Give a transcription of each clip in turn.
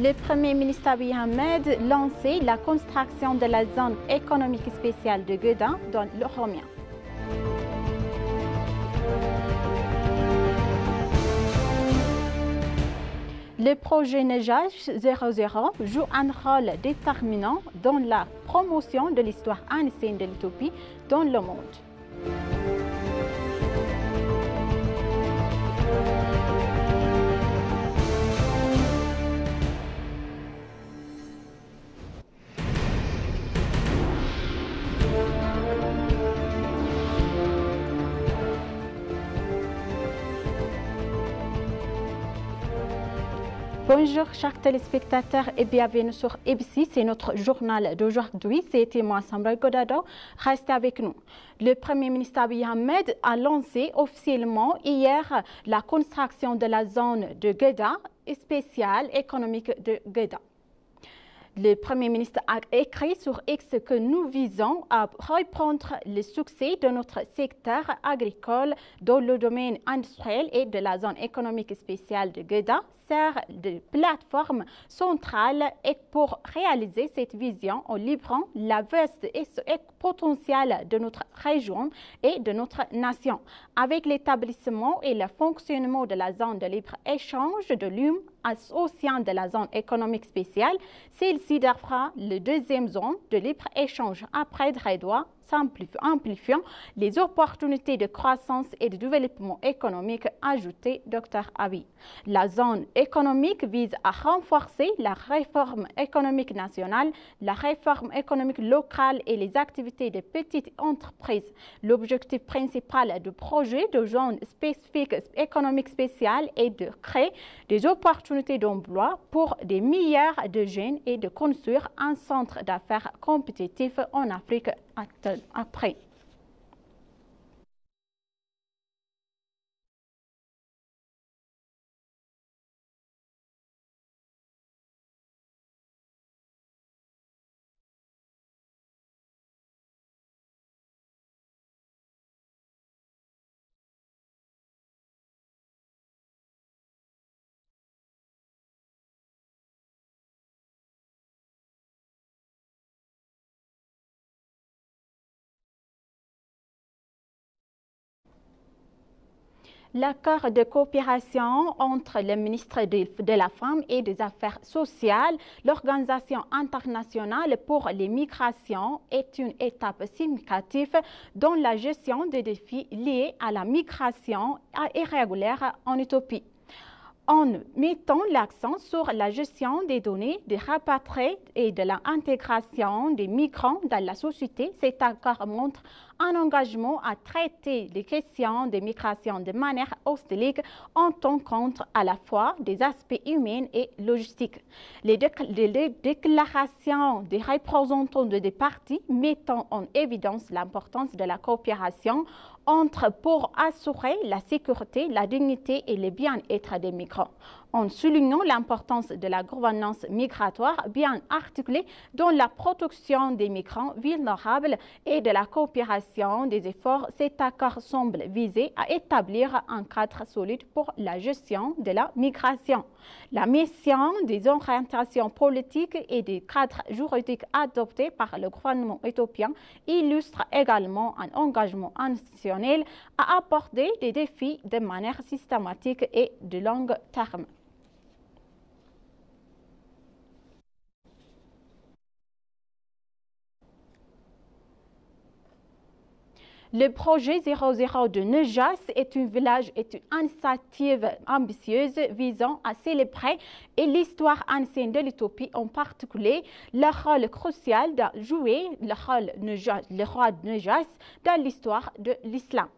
Le Premier ministre Abiy Ahmed lançait la construction de la zone économique spéciale de Gueda dans l'Oromia. Le projet Nejash 00 joue un rôle déterminant dans la promotion de l'histoire ancienne de l'Éthiopie dans le monde. Bonjour chers téléspectateurs et bienvenue sur ABC, c'est notre journal d'aujourd'hui, c'était moi Samra Godado, restez avec nous. Le Premier ministre Abiy Ahmed a lancé officiellement hier la construction de la zone de Gueda, spéciale économique de Gueda. Le Premier ministre a écrit sur X que nous visons à reprendre le succès de notre secteur agricole dans le domaine industriel et de la zone économique spéciale de Gueda sert de plateforme centrale et pour réaliser cette vision en livrant la vaste et potentiel de notre région et de notre nation. Avec l'établissement et le fonctionnement de la zone de libre-échange de l'UM au sein de la zone économique spéciale, celle-ci devra la deuxième zone de libre-échange après Dredwa, amplifiant les opportunités de croissance et de développement économique, ajouté Dr Abiy. La zone économique vise à renforcer la réforme économique nationale, la réforme économique locale et les activités des petites entreprises. L'objectif principal du projet de zone spécifique économique spéciale est de créer des opportunités d'emploi pour des milliards de jeunes et de construire un centre d'affaires compétitif en Afrique après. L'accord de coopération entre le ministre de la Femme et des Affaires sociales, l'Organisation internationale pour les migrations est une étape significative dans la gestion des défis liés à la migration irrégulière en Éthiopie. En mettant l'accent sur la gestion des données, des rapatriés et de l'intégration des migrants dans la société, cet accord montre un engagement à traiter les questions de migration de manière holistique en tenant compte à la fois des aspects humains et logistiques. Les déclarations des représentants des partis mettant en évidence l'importance de la coopération pour assurer la sécurité, la dignité et le bien-être des migrants, en soulignant l'importance de la gouvernance migratoire bien articulée dans la protection des migrants vulnérables et de la coopération des efforts. Cet accord semble viser à établir un cadre solide pour la gestion de la migration. La mission des orientations politiques et des cadres juridiques adoptés par le gouvernement éthiopien illustre également un engagement institutionnel à aborder des défis de manière systématique et de long terme. Le projet 00 de Nejas est une initiative ambitieuse visant à célébrer l'histoire ancienne de l'Éthiopie, en particulier le rôle crucial de jouer le roi de Nejas dans l'histoire de l'islam.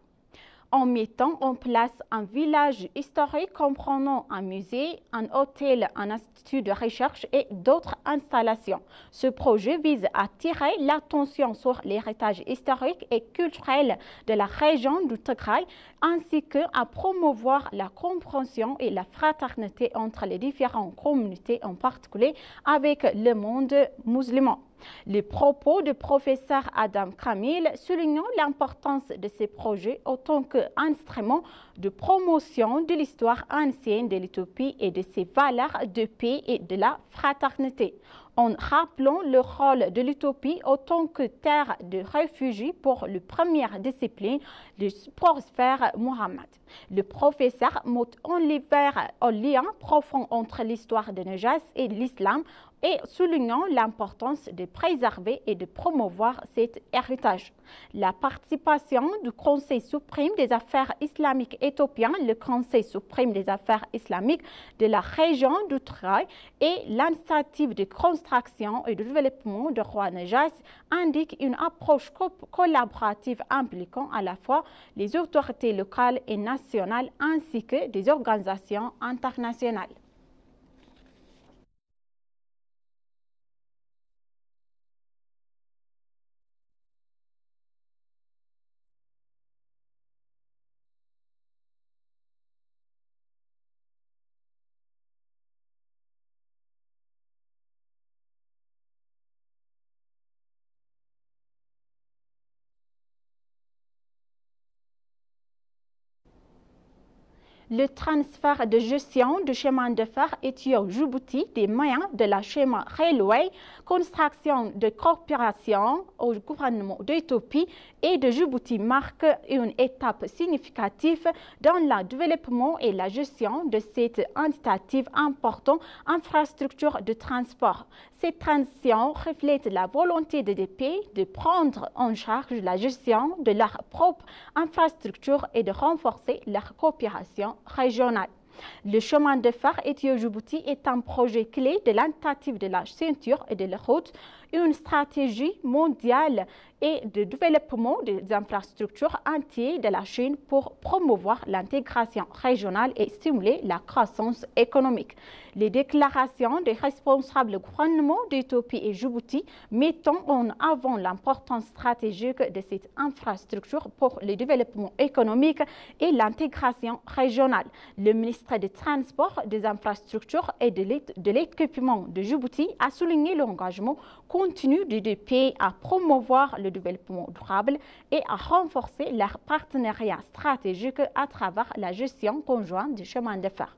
En mettant en place un village historique comprenant un musée, un hôtel, un institut de recherche et d'autres installations. Ce projet vise à attirer l'attention sur l'héritage historique et culturel de la région du Tigray, ainsi qu'à promouvoir la compréhension et la fraternité entre les différentes communautés, en particulier avec le monde musulman. Les propos du professeur Adam Kamil soulignant l'importance de ces projets en tant qu'instrument de promotion de l'histoire ancienne de l'Éthiopie et de ses valeurs de paix et de la fraternité, en rappelant le rôle de l'Éthiopie en tant que terre de réfugiés pour la première discipline, le prophète Mohammed. Le professeur montre en lien profond entre l'histoire de Najas et l'islam et soulignant l'importance de préserver et de promouvoir cet héritage. La participation du Conseil suprême des affaires islamiques éthiopien, le Conseil suprême des affaires islamiques de la région du Tigray et l'initiative de construction et de développement de Roi Najas indiquent une approche collaborative impliquant à la fois les autorités locales et nationales ainsi que des organisations internationales. Le transfert de gestion du chemin de fer Éthiopie-Djibouti des moyens de la chemin Railway, construction de coopération au gouvernement d'Éthiopie et de Djibouti marque une étape significative dans le développement et la gestion de cette initiative importante infrastructure de transport. Cette transition reflète la volonté des pays de prendre en charge la gestion de leur propre infrastructure et de renforcer leur coopération régionale. Le chemin de fer Éthiopie-Djibouti est un projet clé de l'initiative de la ceinture et de la route, une stratégie mondiale et de développement des infrastructures entières de la Chine pour promouvoir l'intégration régionale et stimuler la croissance économique. Les déclarations des responsables gouvernements d'Éthiopie et Djibouti mettant en avant l'importance stratégique de cette infrastructure pour le développement économique et l'intégration régionale. Le ministre des Transports, des Infrastructures et de l'Équipement de Djibouti a souligné l'engagement continu des deux pays à promouvoir le développement durable et à renforcer leur partenariat stratégique à travers la gestion conjointe du chemin de fer.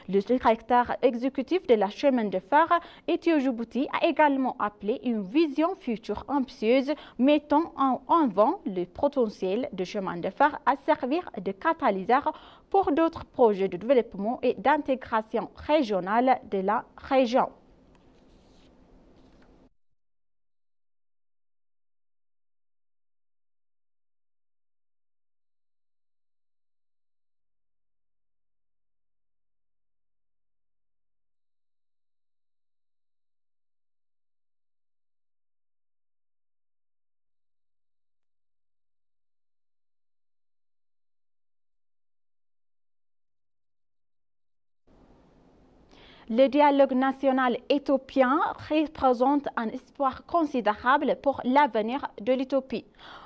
Le directeur exécutif de la chemin de fer Éthiopie-Djibouti a également appelé une vision future ambitieuse mettant en avant le potentiel du chemin de fer à servir de catalyseur pour d'autres projets de développement et d'intégration régionale de la région. Le dialogue national éthiopien représente un espoir considérable pour l'avenir de l'Éthiopie,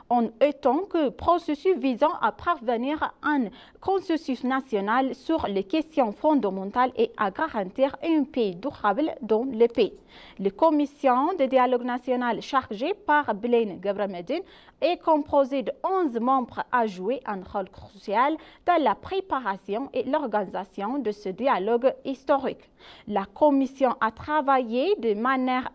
en étant que processus visant à parvenir à un consensus national sur les questions fondamentales et à garantir un paix durable dans le pays. La commission de dialogue national chargée par Blaine Gebremedine est composée de 11 membres à jouer un rôle crucial dans la préparation et l'organisation de ce dialogue historique. La commission a travaillé de manière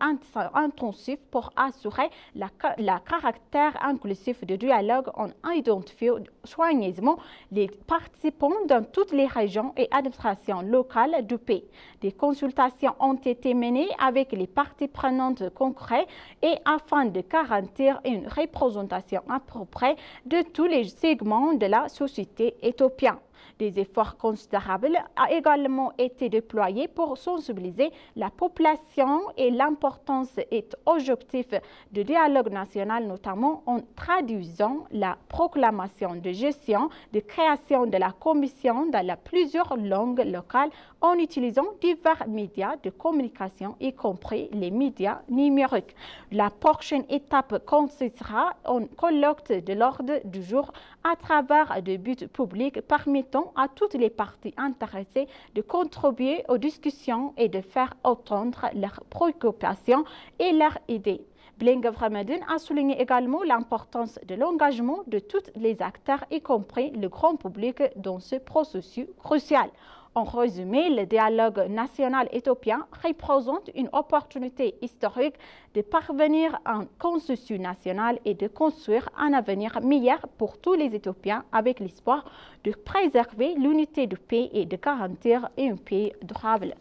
intensive pour assurer le caractère inclusif du dialogue en identifiant soigneusement les participants dans toutes les régions et administrations locales du pays. Des consultations ont été menées avec les parties prenantes concrètes et afin de garantir une représentation appropriée de tous les segments de la société éthiopienne. Des efforts considérables ont également été déployés pour sensibiliser la population et l'importance et objectif du dialogue national, notamment en traduisant la proclamation de gestion de création de la commission dans plusieurs langues locales en utilisant divers médias de communication, y compris les médias numériques. La prochaine étape consistera en collecte de l'ordre du jour à travers des buts publics permettant permettant à toutes les parties intéressées de contribuer aux discussions et de faire entendre leurs préoccupations et leurs idées. Blinga Vramadan a souligné également l'importance de l'engagement de tous les acteurs, y compris le grand public, dans ce processus crucial. En résumé, le dialogue national éthiopien représente une opportunité historique de parvenir à un consensus national et de construire un avenir meilleur pour tous les Éthiopiens avec l'espoir de préserver l'unité du pays et de garantir un pays durable.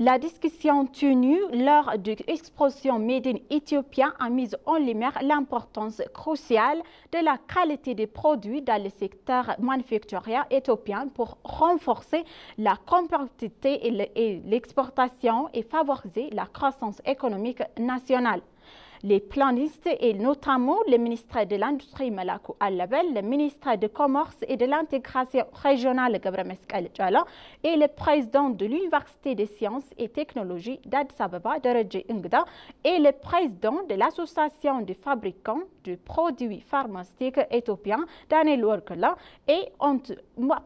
La discussion tenue lors de l'exposition Made in Ethiopia a mis en lumière l'importance cruciale de la qualité des produits dans le secteur manufacturier éthiopien pour renforcer la compétitivité et l'exportation et favoriser la croissance économique nationale. Les planistes et notamment le ministre de l'Industrie Malakou Al-Label, le ministre du Commerce et de l'Intégration régionale Gabriel Meskel Djala et le président de l'Université des sciences et technologies d'Addis Ababa, Deredje Ngda, et le président de l'Association des fabricants de produits pharmaceutiques éthiopiens, Daniel Workala, et ont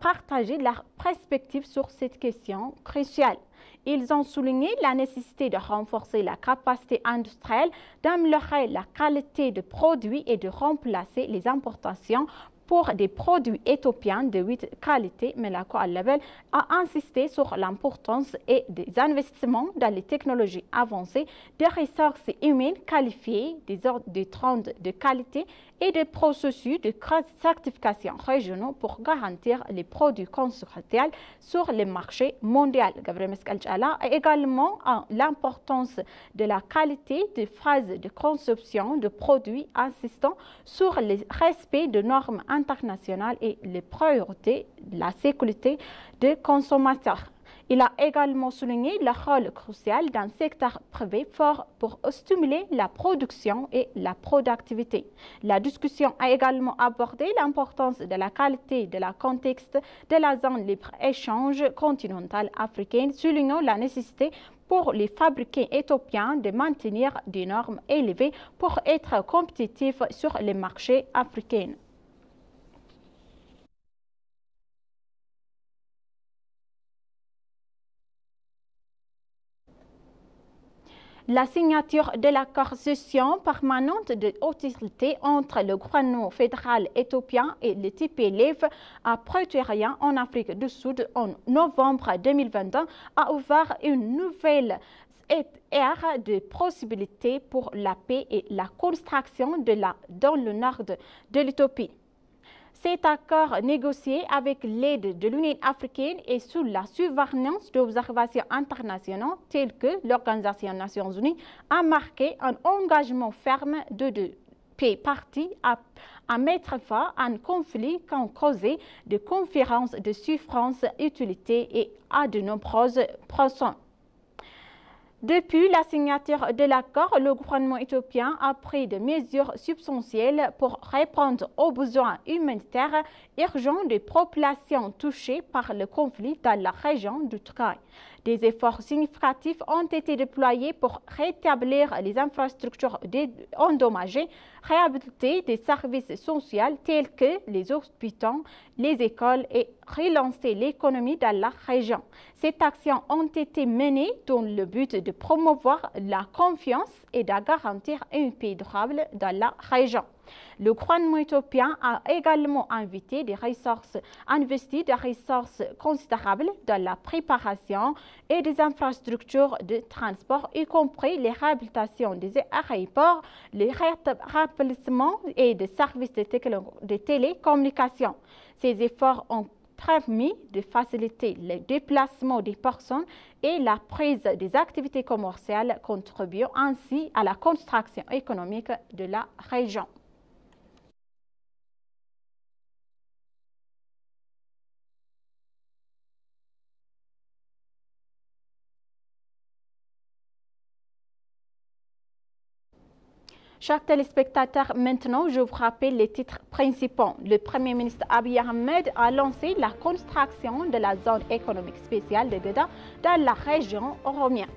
partagé leur perspective sur cette question cruciale. Ils ont souligné la nécessité de renforcer la capacité industrielle, d'améliorer la qualité des produits et de remplacer les importations pour des produits éthiopiens de haute qualité. Malakou Al-Label a insisté sur l'importance des investissements dans les technologies avancées, des ressources humaines qualifiées, des trends de qualité et des processus de certification régionaux pour garantir les produits consortiels sur le marché mondial. Gabriel Meskel Djala a également l'importance de la qualité des phases de conception de produits insistant sur le respect de normes internationales et les priorités de la sécurité des consommateurs. Il a également souligné le rôle crucial d'un secteur privé fort pour stimuler la production et la productivité. La discussion a également abordé l'importance de la qualité de la contexte de la zone libre-échange continentale africaine, soulignant la nécessité pour les fabricants éthiopiens de maintenir des normes élevées pour être compétitifs sur les marchés africains. La signature de l'accord de session permanente de hostilité entre le gouvernement fédéral éthiopien et le TPLF à Pretoria en Afrique du Sud en novembre 2021 a ouvert une nouvelle ère de possibilités pour la paix et la construction dans le nord de l'Éthiopie. Cet accord négocié avec l'aide de l'Union africaine et sous la surveillance d'observations internationales telles que l'Organisation des Nations Unies a marqué un engagement ferme de deux parties à mettre fin à un conflit qui a causé des conférences de souffrance, utilité et à de nombreuses pressions. Depuis la signature de l'accord, le gouvernement éthiopien a pris des mesures substantielles pour répondre aux besoins humanitaires urgents des populations touchées par le conflit dans la région du Tigray. Des efforts significatifs ont été déployés pour rétablir les infrastructures endommagées, réhabiliter des services essentiels tels que les hôpitaux, les écoles et relancer l'économie dans la région. Ces actions ont été menées dans le but de promouvoir la confiance et de garantir une paix durable dans la région. Le gouvernement éthiopien a également investi des ressources considérables dans la préparation et des infrastructures de transport, y compris les réhabilitations des aéroports, les rétablissements et des services de télécommunications. Ces efforts ont permis de faciliter le déplacement des personnes et la prise des activités commerciales, contribuant ainsi à la construction économique de la région. Chers téléspectateurs, maintenant je vous rappelle les titres principaux. Le Premier ministre Abiy Ahmed a lancé la construction de la zone économique spéciale de Geda dans la région oromienne.